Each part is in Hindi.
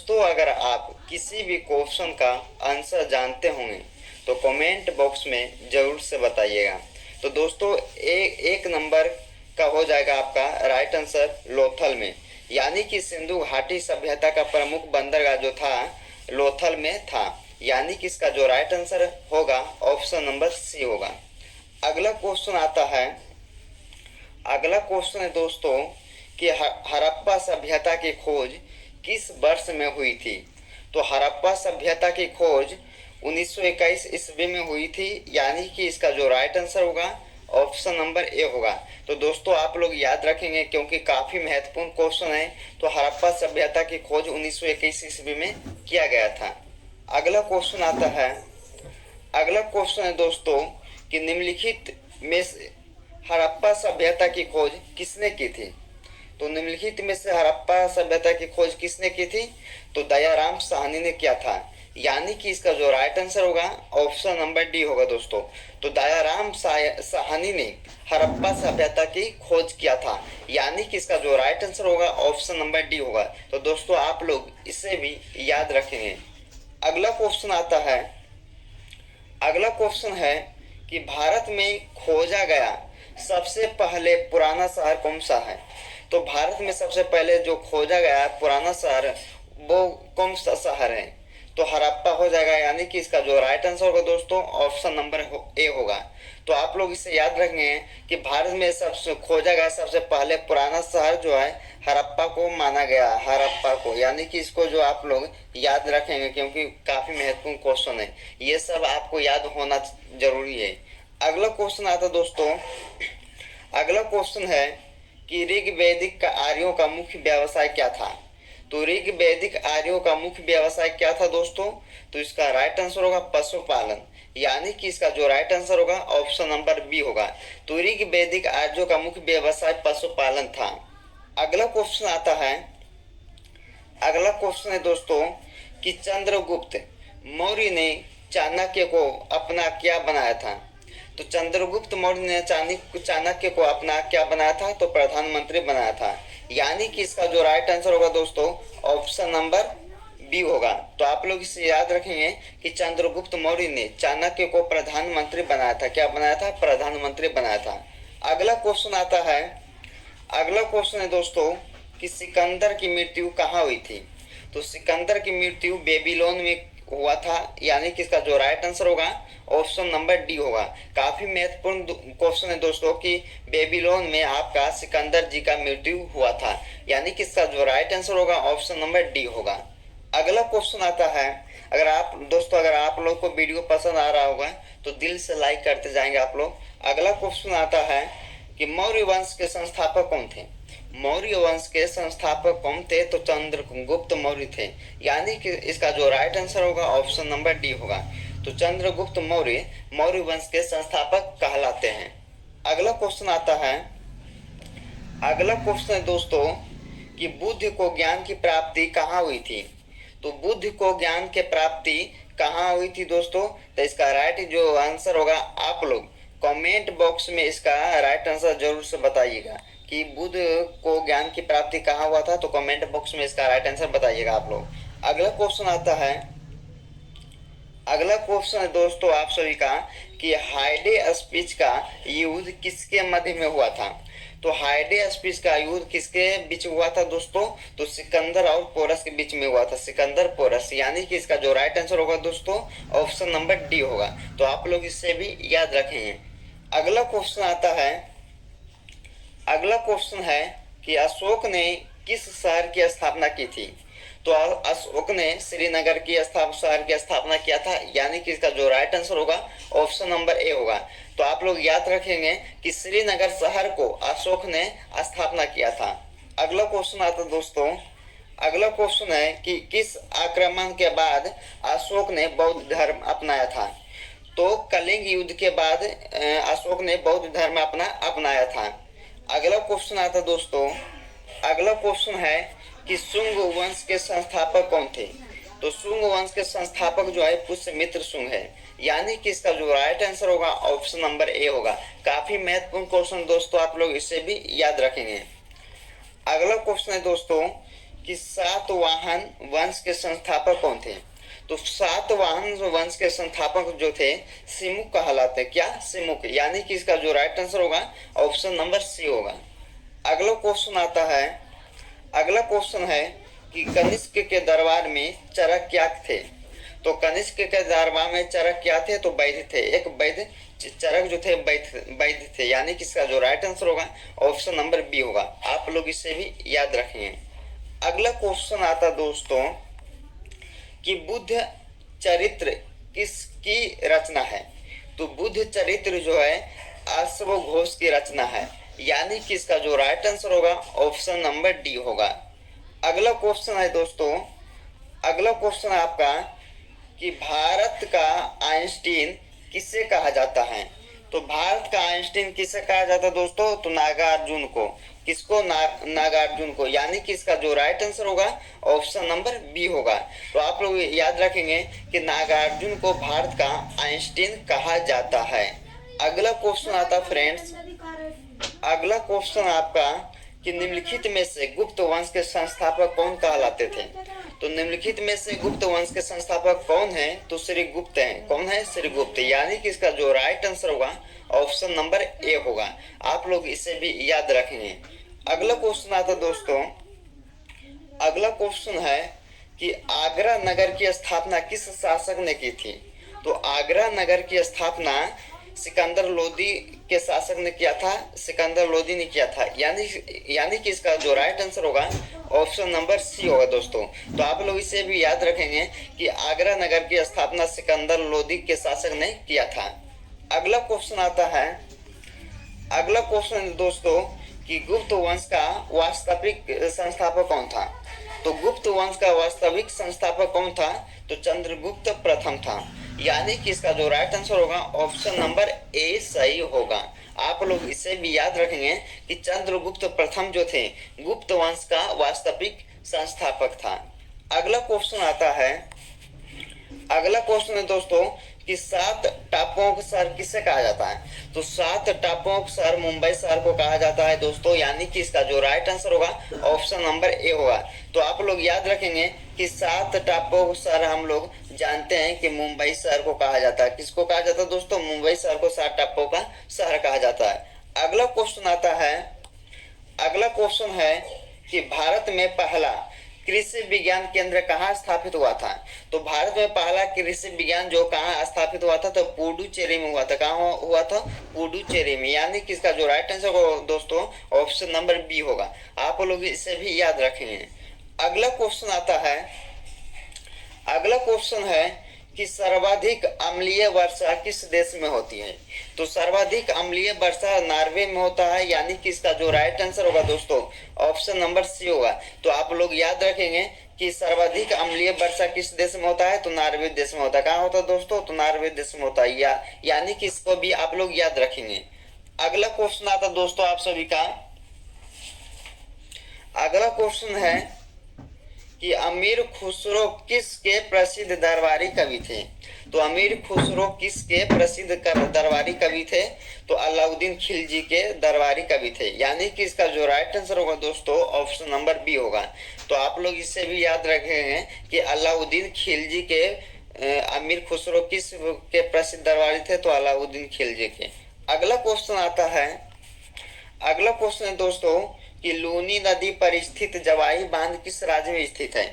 दोस्तों अगर आप किसी भी क्वेश्चन का आंसर जानते होंगे तो कमेंट बॉक्स में ज़रूर से बताइएगा। तो दोस्तों एक नंबर का हो जाएगा आपका राइट आंसर लोथल में, यानी कि सिंधु घाटी सभ्यता का प्रमुख बंदरगाह जो था लोथल में था, यानी कि इसका जो राइट आंसर होगा ऑप्शन नंबर सी होगा। अगला क्वेश्चन आता है, अगला क्वेश्चन है दोस्तों कि हड़प्पा सभ्यता की खोज किस वर्ष में हुई थी। तो हड़प्पा सभ्यता की खोज 1921 ईस्वी में हुई थी, यानी कि इसका जो राइट आंसर होगा ऑप्शन नंबर ए होगा। तो दोस्तों आप लोग याद रखेंगे क्योंकि काफी महत्वपूर्ण क्वेश्चन है। तो हड़प्पा सभ्यता की खोज 1921 ईस्वी में किया गया था। अगला क्वेश्चन आता है, अगला क्वेश्चन है दोस्तों कि निम्नलिखित में से हड़प्पा सभ्यता की खोज किसने की थी। तो निम्नलिखित में से हड़प्पा सभ्यता की खोज किसने की थी। तो दयाराम साहनी ने किया था, यानी कि इसका जो राइट आंसर होगा ऑप्शन नंबर डी होगा दोस्तों। तो दयाराम साहनी ने हड़प्पा सभ्यता की खोज किया था, यानी कि इसका जो राइट आंसर होगा ऑप्शन नंबर डी होगा। तो दोस्तों आप लोग इसे भी याद रखेंगे। अगला क्वेश्चन आता है, अगला क्वेश्चन है कि भारत में खोजा गया सबसे पहले पुराना शहर कौन सा है। तो भारत में सबसे पहले जो खोजा गया पुराना शहर वो कौन सा शहर है। तो हड़प्पा हो जाएगा, यानी कि इसका जो राइट आंसर होगा दोस्तों ऑप्शन नंबर ए होगा। तो आप लोग इसे याद रखेंगे कि भारत में सबसे खोजा गया सबसे पहले पुराना शहर जो है हड़प्पा को माना गया, हड़प्पा को, यानी कि इसको जो आप लोग याद रखेंगे क्योंकि काफी महत्वपूर्ण क्वेश्चन है, ये सब आपको याद होना जरूरी है। अगला क्वेश्चन आता दोस्तों, अगला क्वेश्चन है कि ऋग वैदिक का आर्यों का मुख्य व्यवसाय क्या था। तो ऋग वैदिक आर्यों का मुख्य व्यवसाय क्या था दोस्तों। तो इसका राइट आंसर होगा पशुपालन, यानी कि इसका जो राइट आंसर होगा ऑप्शन नंबर बी होगा। तो ऋग वैदिक आर्यों का मुख्य व्यवसाय पशुपालन था। अगला क्वेश्चन आता है, अगला क्वेश्चन है दोस्तों कि चंद्रगुप्त मौर्य ने चाणक्य को अपना क्या बनाया था। तो चंद्रगुप्त मौर्य ने चाणक्य को अपना क्या बनाया था। तो प्रधानमंत्री बनाया था, यानी कि इसका जो राइट आंसर होगा दोस्तों ऑप्शन नंबर बी होगा। तो आप लोग इसे याद रखेंगे कि चंद्रगुप्त मौर्य ने चाणक्य को प्रधानमंत्री बनाया था। क्या बनाया था, प्रधानमंत्री बनाया था। अगला क्वेश्चन आता है, अगला क्वेश्चन है दोस्तों कि सिकंदर की मृत्यु कहाँ हुई थी। तो सिकंदर की मृत्यु बेबीलोन में हुआ था, यानी कि इसका जो राइट आंसर होगा ऑप्शन नंबर डी होगा। काफी महत्वपूर्ण क्वेश्चन है दोस्तों कि बेबीलोन में आपका सिकंदर जी का मृत्यु हुआ था, यानी कि इसका जो राइट आंसर होगा ऑप्शन नंबर डी होगा। अगला क्वेश्चन आता है, अगर आप दोस्तों अगर आप लोग को वीडियो पसंद आ रहा होगा तो दिल से लाइक करते जाएंगे आप लोग। अगला क्वेश्चन आता है कि मौर्य वंश के संस्थापक कौन थे। मौर्य वंश के संस्थापक कौन थे। तो चंद्रगुप्त मौर्य थे, यानी कि इसका जो राइट आंसर होगा ऑप्शन नंबर डी होगा। तो चंद्रगुप्त मौर्य मौर्य वंश के संस्थापक कहलाते हैं। अगला क्वेश्चन आता है, अगला क्वेश्चन है दोस्तों कि बुद्ध को ज्ञान की प्राप्ति कहाँ हुई थी। तो बुद्ध को ज्ञान की प्राप्ति कहाँ हुई थी दोस्तों। तो इसका राइट जो आंसर होगा आप लोग कमेंट बॉक्स में इसका राइट आंसर जरूर से बताइएगा कि बुद्ध को ज्ञान की प्राप्ति कहाँ हुआ था। तो कमेंट बॉक्स में इसका राइट आंसर बताइएगा आप लोग। अगला क्वेश्चन आता है, अगला क्वेश्चन है दोस्तों आप सभी का कि हाइडे स्पीच का युद्ध किसके मध्य में हुआ था। तो हाइडे स्पीच का युद्ध किसके बीच हुआ था दोस्तों। तो सिकंदर और पोरस के बीच में हुआ था, सिकंदर पोरस, यानी कि इसका जो राइट आंसर होगा दोस्तों ऑप्शन नंबर डी होगा। तो आप लोग इससे भी याद रखेंगे। अगला क्वेश्चन आता है, अगला क्वेश्चन है कि अशोक ने किस शहर की स्थापना की थी। तो अशोक ने श्रीनगर की शहर की स्थापना किया था, यानी कि इसका जो राइट आंसर होगा ऑप्शन नंबर ए होगा। तो आप लोग याद रखेंगे कि श्रीनगर शहर को अशोक ने स्थापना किया था। अगला क्वेश्चन आता दोस्तों, अगला क्वेश्चन है कि किस आक्रमण के बाद अशोक ने बौद्ध धर्म अपनाया था। तो कलिंग युद्ध के बाद अशोक ने बौद्ध धर्म अपनाया था। अगला क्वेश्चन आता दोस्तों, अगला क्वेश्चन है कि शुंग वंश के संस्थापक कौन थे। तो शुंग वंश के संस्थापक जो है पुष्यमित्र शुंग है, यानी कि इसका जो राइट आंसर होगा ऑप्शन नंबर ए होगा। काफी महत्वपूर्ण क्वेश्चन दोस्तों, आप लोग इसे भी याद रखेंगे। अगला क्वेश्चन है दोस्तों कि सातवाहन वंश के संस्थापक कौन थे? तो सातवाहन वंश के संस्थापक जो थे सिमुक कहलाते। क्या? सिमुक। यानी कि इसका जो राइट आंसर होगा ऑप्शन नंबर सी होगा। अगला क्वेश्चन आता है, अगला क्वेश्चन है कि कनिष्क के दरबार में चरक क्या थे? तो कनिष्क के दरबार में चरक क्या थे? तो वैद्य थे। एक वैद्य चरक जो थे वैद्य थे। यानी कि इसका जो राइट आंसर होगा ऑप्शन नंबर बी होगा। आप लोग इसे भी याद रखेंगे। अगला क्वेश्चन आता दोस्तों कि बुद्ध चरित्र किसकी रचना है? तो बुद्ध चरित्र जो है अश्व घोष की रचना है। यानी कि इसका जो राइट आंसर होगा ऑप्शन नंबर डी होगा। अगला क्वेश्चन है दोस्तों, अगला क्वेश्चन है आपका कि भारत का आइंस्टीन किसे कहा जाता है? तो भारत का आइंस्टीन किसे कहा जाता है दोस्तों? तो नागार्जुन को। किसको? नागार्जुन को। यानी कि इसका जो राइट आंसर होगा ऑप्शन नंबर बी होगा। तो आप लोग याद रखेंगे कि नागार्जुन को भारत का आइंस्टीन कहा जाता है। अगला क्वेश्चन आता फ्रेंड्स, अगला क्वेश्चन आपका कि निम्नलिखित में से गुप्त वंश के संस्थापक कौन कहलाते थे? तो निम्नलिखित में से गुप्त वंश के संस्थापक कौन है? तो श्री गुप्त हैं। कौन है? श्री गुप्त। यानी कि इसका जो राइट आंसर होगा ऑप्शन नंबर ए होगा। आप लोग इसे भी याद रखेंगे। अगला क्वेश्चन आता दोस्तों, अगला क्वेश्चन है कि आगरा नगर की स्थापना किस शासक ने की थी? तो आगरा नगर की स्थापना सिकंदर लोदी के शासक ने किया था। सिकंदर लोदी ने किया था। यानी कि इसका जो राइट आंसर होगा ऑप्शन नंबर सी होगा दोस्तों। तो आप लोग इसे भी याद रखेंगे कि आगरा नगर की स्थापना सिकंदर लोदी के शासक ने किया था। अगला क्वेश्चन आता है, अगला क्वेश्चन दोस्तों कि गुप्त वंश का वास्तविक संस्थापक कौन था? तो गुप्त वंश का वास्तविक संस्थापक कौन था? तो चंद्रगुप्त प्रथम था। यानी कि इसका जो राइट आंसर होगा ऑप्शन नंबर ए सही होगा। आप लोग इसे भी याद रखेंगे कि चंद्रगुप्त प्रथम जो थे गुप्त वंश का वास्तविक संस्थापक था। अगला क्वेश्चन आता है, अगला क्वेश्चन है दोस्तों कि 7 टापुओं का शहर किसे कहा जाता है? तो 7 टापुओं का शहर मुंबई शहर को कहा जाता है दोस्तों। यानी कि इसका जो राइट आंसर होगा ऑप्शन नंबर ए होगा। तो आप लोग याद रखेंगे कि 7 टापुओं का शहर हम लोग जानते हैं कि मुंबई शहर को कहा जाता है। किसको कहा जाता है दोस्तों? मुंबई शहर को 7 टापुओं का शहर कहा जाता है। अगला क्वेश्चन आता है, अगला क्वेश्चन है कि भारत में पहला कृषि विज्ञान केंद्र कहाँ स्थापित हुआ था? तो भारत में पहला कृषि विज्ञान जो कहाँ स्थापित हुआ था? तो पुडुचेरी में हुआ था। कहाँ हुआ था? पुडुचेरी में। यानी कि इसका जो राइट आंसर होगा दोस्तों ऑप्शन नंबर बी होगा। आप लोग इसे भी याद रखेंगे। अगला क्वेश्चन आता है, अगला क्वेश्चन है कि सर्वाधिक अम्लीय वर्षा किस देश में होती है? तो सर्वाधिक अम्लीय वर्षा नॉर्वे में होता है। यानी कि इसका जो राइट आंसर होगा दोस्तों ऑप्शन नंबर सी होगा। तो आप लोग याद रखेंगे कि सर्वाधिक अम्लीय वर्षा किस देश में होता है? तो नॉर्वे देश में होता है। कहाँ होता है दोस्तों? तो नॉर्वे देश में होता है। यानी कि इसको भी आप लोग याद रखेंगे। अगला क्वेश्चन आता दोस्तों आप सभी का, अगला क्वेश्चन है कि अमीर खुसरो किसके प्रसिद्ध दरबारी कवि थे? तो अमीर खुसरो किसके प्रसिद्ध दरबारी कवि थे? तो अलाउद्दीन खिलजी के दरबारी कवि थे। यानी कि इसका जो राइट आंसर होगा दोस्तों ऑप्शन नंबर बी होगा। तो आप लोग इसे भी याद रखेंगे कि अलाउद्दीन खिलजी के अमीर खुसरो किस के प्रसिद्ध दरबारी थे? तो अलाउद्दीन खिलजी के। अगला क्वेश्चन आता है, अगला क्वेश्चन है दोस्तों कि लूनी नदी पर स्थित जवाई बांध किस राज्य में स्थित है?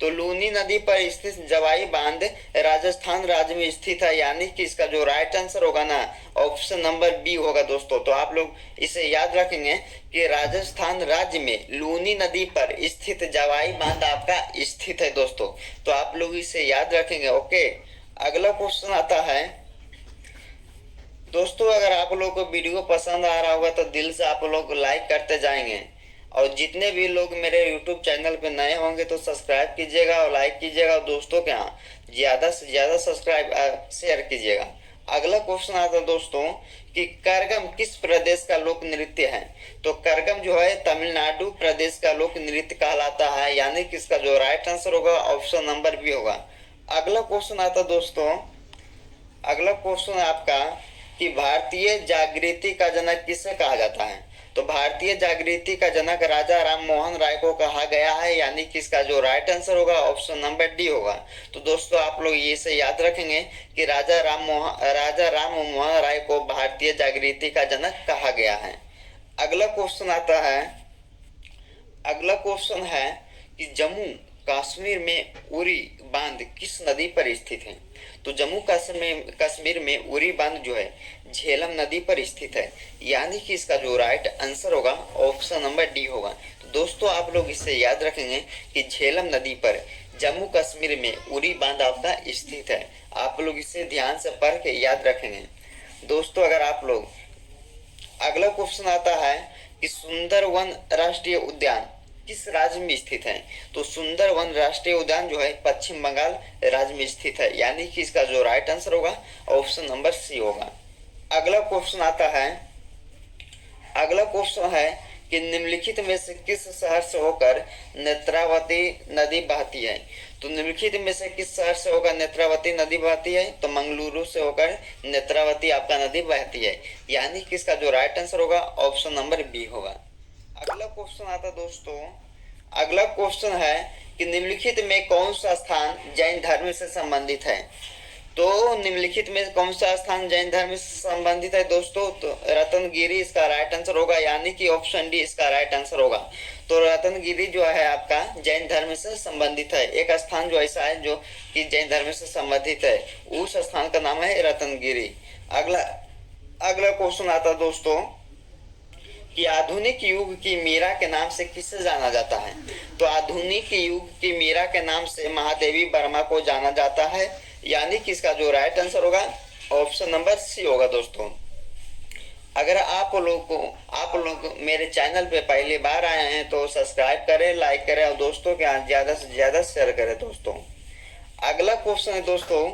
तो लूनी नदी पर स्थित जवाई बांध राजस्थान राज्य में स्थित है। यानी कि इसका जो राइट आंसर होगा ना ऑप्शन नंबर बी होगा दोस्तों। तो आप लोग इसे याद रखेंगे कि राजस्थान राज्य में लूनी नदी पर स्थित जवाई बांध आपका स्थित है दोस्तों। तो आप लोग इसे याद रखेंगे। ओके, अगला क्वेश्चन आता है दोस्तों, अगर आप लोग को वीडियो पसंद आ रहा होगा तो दिल से आप लोग लाइक करते जाएंगे, और जितने भी लोग मेरे YouTube चैनल पे नए होंगे तो सब्सक्राइब कीजिएगा और लाइक कीजिएगा, और दोस्तों के यहाँ ज्यादा से ज्यादा सब्सक्राइब शेयर कीजिएगा। अगला क्वेश्चन आता है दोस्तों कि करगम किस प्रदेश का लोक नृत्य है? तो करगम जो है तमिलनाडु प्रदेश का लोक नृत्य कहलाता है। यानी कि इसका जो राइट आंसर होगा ऑप्शन नंबर बी होगा। अगला क्वेश्चन आता दोस्तों, अगला क्वेश्चन है आपका कि भारतीय जागृति का जनक किसे कहा जाता है? तो भारतीय जागृति का जनक राजा राम मोहन राय को कहा गया है, यानी कि इसका जो राइट आंसर होगा ऑप्शन नंबर डी होगा। तो दोस्तों आप लोग ये से याद रखेंगे कि राजा राम मोहन राय को भारतीय जागृति का जनक कहा गया है। अगला क्वेश्चन आता है, अगला क्वेश्चन है कि जम्मू कश्मीर में उरी बांध किस नदी पर स्थित है। तो जम्मू कश्मीर में उरी बांध जो है झेलम नदी पर स्थित है, यानी कि इसका जो राइट आंसर होगा ऑप्शन नंबर डी होगा। तो दोस्तों आप लोग इससे याद रखेंगे कि झेलम नदी पर जम्मू कश्मीर में उरी बांध आपका स्थित है। आप लोग इसे ध्यान से पढ़ के याद रखेंगे। दोस्तों अगर आप लोग, अगला क्वेश्चन आता है कि सुंदरवन राष्ट्रीय उद्यान किस राज्य में स्थित है। तो सुंदरवन राष्ट्रीय उद्यान जो है पश्चिम बंगाल राज्य में स्थित है, यानी कि इसका जो राइट आंसर होगा ऑप्शन नंबर सी होगा। अगला क्वेश्चन आता है, अगला क्वेश्चन है कि निम्नलिखित में से किस शहर से होकर नेत्रावती नदी बहती है। तो निम्नलिखित में से किस शहर से होकर नेत्रावती नदी बहती है। तो मंगलुरु से होकर नेत्रावती आपका नदी बहती है, यानी कि इसका जो राइट आंसर होगा ऑप्शन नंबर बी होगा। अगला क्वेश्चन आता दोस्तों, अगला क्वेश्चन है कि निम्नलिखित में कौन सा स्थान जैन धर्म से संबंधित है। तो निम्नलिखित में कौन सा स्थान जैन धर्म से संबंधित है दोस्तों। तो रत्नगिरी इसका राइट आंसर होगा, यानी कि ऑप्शन डी इसका राइट आंसर होगा। तो रत्नगिरी जो है आपका जैन धर्म से संबंधित है। एक स्थान जो ऐसा है जो कि जैन धर्म से संबंधित है, उस स्थान का नाम है रत्नगिरी। अगला क्वेश्चन आता दोस्तों कि आधुनिक युग की मीरा के नाम से किसे जाना जाता है। तो आधुनिक युग की मीरा के नाम से महादेवी वर्मा को जाना जाता है, यानी कि इसका जो राइट आंसर होगा ऑप्शन नंबर सी होगा। दोस्तों अगर आप लोग मेरे चैनल पे पहली बार आए हैं तो सब्सक्राइब करें, लाइक करें और दोस्तों के यहाँ ज्यादा से ज्यादा शेयर करें। दोस्तों अगला क्वेश्चन है दोस्तों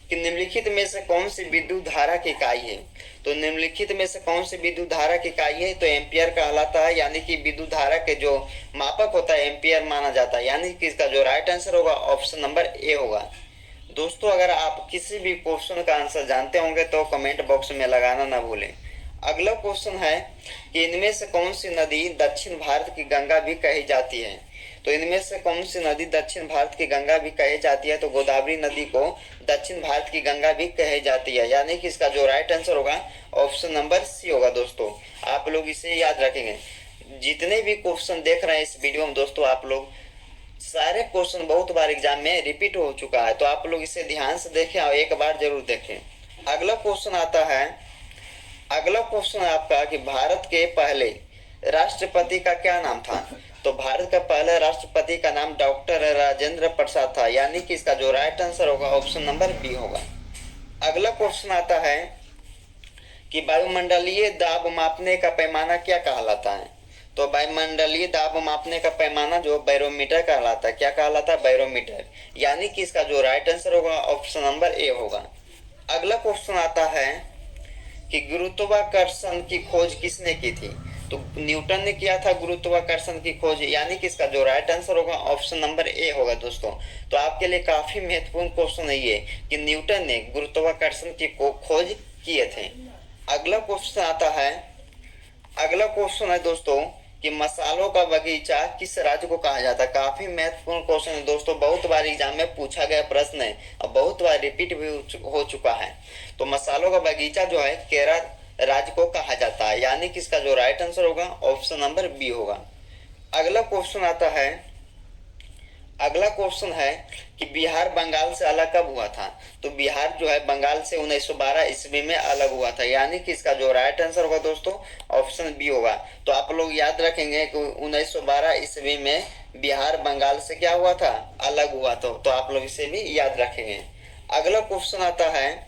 कि निम्नलिखित में से कौन सी विद्युत धारा की इकाई है। तो निम्नलिखित में से कौन सी विद्युत धारा की इकाई है। तो एम्पियर कहलाता है, यानी कि विद्युत धारा के जो मापक होता है एम्पियर माना जाता है, यानी कि इसका जो राइट आंसर होगा ऑप्शन नंबर ए होगा। दोस्तों अगर आप किसी भी क्वेश्चन का आंसर जानते होंगे तो कमेंट बॉक्स में लगाना ना भूलें। अगला क्वेश्चन है कि इनमें से कौन सी नदी दक्षिण भारत की गंगा भी कही जाती है। तो इनमें से कौन सी नदी दक्षिण भारत की गंगा भी कही जाती है। तो गोदावरी नदी को दक्षिण भारत की गंगा भी कही जाती है, यानी कि इसका जो राइट आंसर होगा ऑप्शन नंबर सी होगा। दोस्तों आप लोग इसे याद रखेंगे। जितने भी क्वेश्चन देख रहे हैं इस वीडियो में दोस्तों, आप लोग सारे क्वेश्चन बहुत बार एग्जाम में रिपीट हो चुका है, तो आप लोग इसे ध्यान से देखें और एक बार जरूर देखें। अगला क्वेश्चन आता है, अगला क्वेश्चन है आपका कि भारत के पहले राष्ट्रपति का क्या नाम था। तो भारत का पहला राष्ट्रपति का नाम डॉक्टर राजेंद्र प्रसाद था, यानी कि इसका जो राइट आंसर होगा ऑप्शन नंबर बी होगा। अगला क्वेश्चन आता है कि वायुमंडलीय दाब मापने का पैमाना क्या कहलाता है। तो वायुमंडलीय दाब मापने का पैमाना जो बैरोमीटर कहलाता है, क्या कहलाता है, बैरोमीटर, यानी कि इसका जो राइट आंसर होगा ऑप्शन नंबर ए होगा। अगला क्वेश्चन आता है कि गुरुत्वाकर्षण की खोज किसने की थी। तो न्यूटन ने किया था गुरुत्वाकर्षण की खोज, यानी कि इसका जो राइट आंसर होगा ऑप्शन नंबर ए होगा। दोस्तों तो आपके लिए काफी महत्वपूर्ण क्वेश्चन है ये कि न्यूटन ने गुरुत्वाकर्षण की खोज किए थे। अगला क्वेश्चन आता है, अगला क्वेश्चन है दोस्तों कि मसालों का बगीचा किस राज्य को कहा जाता है। काफी महत्वपूर्ण क्वेश्चन है दोस्तों, बहुत बार एग्जाम में पूछा गया प्रश्न है और बहुत बार रिपीट भी हो चुका है। तो मसालों का बगीचा जो है केरल राज्य को कहा जाता है, यानी कि इसका जो राइट आंसर होगा ऑप्शन नंबर बी होगा। अगला क्वेश्चन आता है, अगला क्वेश्चन है कि बिहार बंगाल से अलग कब हुआ था। तो बिहार जो है बंगाल से 1912 ईस्वी में अलग हुआ था, यानी कि इसका जो राइट आंसर होगा दोस्तों ऑप्शन बी होगा। तो आप लोग याद रखेंगे कि 1912 ईस्वी में बिहार बंगाल से क्या हुआ था, अलग हुआ था। तो आप लोग इसे भी याद रखेंगे। अगला क्वेश्चन आता है,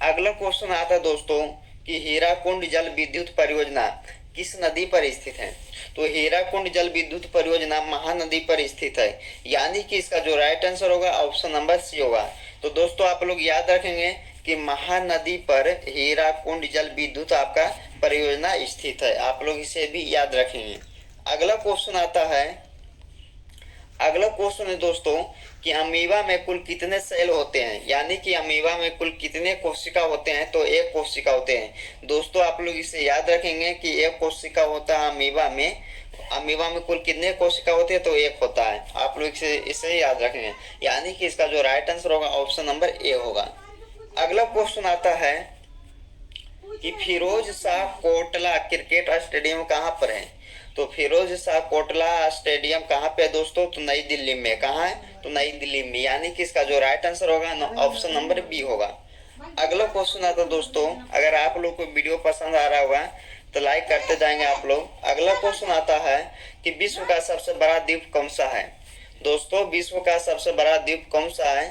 अगला क्वेश्चन आता है दोस्तों कि हीराकुंड जल विद्युत परियोजना किस नदी पर स्थित है। तो हीराकुंड जल विद्युत परियोजना महानदी पर स्थित है, यानी कि इसका जो राइट आंसर होगा ऑप्शन नंबर सी होगा। तो दोस्तों आप लोग याद रखेंगे कि महानदी पर हीराकुंड जल विद्युत आपका परियोजना स्थित है, आप लोग इसे भी याद रखेंगे। अगला क्वेश्चन आता है, अगला क्वेश्चन है दोस्तों कि अमीबा में कुल कितने सेल होते हैं, यानी कि अमीबा में कुल कितने कोशिका होते हैं। तो एक कोशिका होते हैं दोस्तों। आप लोग इसे याद रखेंगे कि एक कोशिका होता है अमीबा में। अमीबा में कुल कितने कोशिका होते हैं, तो एक होता है। आप लोग इसे इसे याद रखेंगे, यानी कि इसका जो राइट आंसर होगा ऑप्शन नंबर ए होगा। अगला क्वेश्चन आता है कि फिरोज शाह कोटला क्रिकेट स्टेडियम कहाँ पर है। तो फिरोज शाह कोटला स्टेडियम कहाँ पे है दोस्तों, तो नई दिल्ली में। कहाँ है, तो नई दिल्ली में, यानी कि इसका जो राइट आंसर होगा ऑप्शन नंबर बी होगा। अगला क्वेश्चन आता है दोस्तों, अगर आप लोग को वीडियो पसंद आ रहा होगा तो लाइक करते जाएंगे आप लोग। अगला क्वेश्चन आता है कि विश्व का सबसे बड़ा द्वीप कौन सा है। दोस्तों विश्व का सबसे बड़ा द्वीप कौन सा है,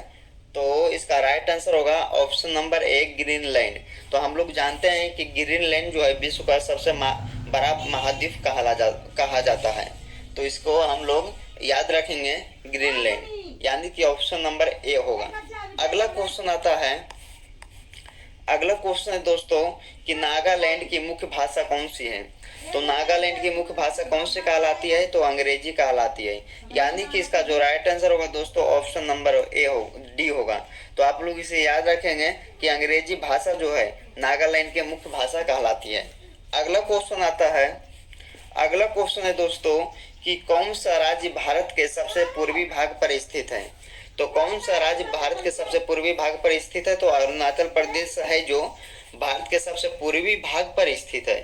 तो इसका राइट आंसर होगा ऑप्शन नंबर ए ग्रीनलैंड। तो हम लोग जानते हैं कि ग्रीनलैंड जो है विश्व का सबसे बड़ा महाद्वीप कहा जाता है। तो इसको हम लोग याद रखेंगे ग्रीनलैंड, यानी कि ऑप्शन नंबर ए होगा। अगला क्वेश्चन आता है, अगला क्वेश्चन है दोस्तों कि नागालैंड की मुख्य भाषा कौन सी है। तो नागालैंड की मुख्य भाषा कौन सी कहलाती है, तो अंग्रेजी कहलाती है, यानी कि इसका जो राइट आंसर होगा दोस्तों ऑप्शन नंबर ए हो डी होगा। तो आप लोग इसे याद रखेंगे कि अंग्रेजी भाषा जो है नागालैंड की मुख्य भाषा कहलाती है। अगला क्वेश्चन आता है, अगला क्वेश्चन है दोस्तों कि कौन सा राज्य भारत के सबसे पूर्वी भाग पर स्थित है। तो कौन सा राज्य भारत के सबसे पूर्वी भाग पर स्थित है, तो अरुणाचल प्रदेश है जो भारत के सबसे पूर्वी भाग पर स्थित है।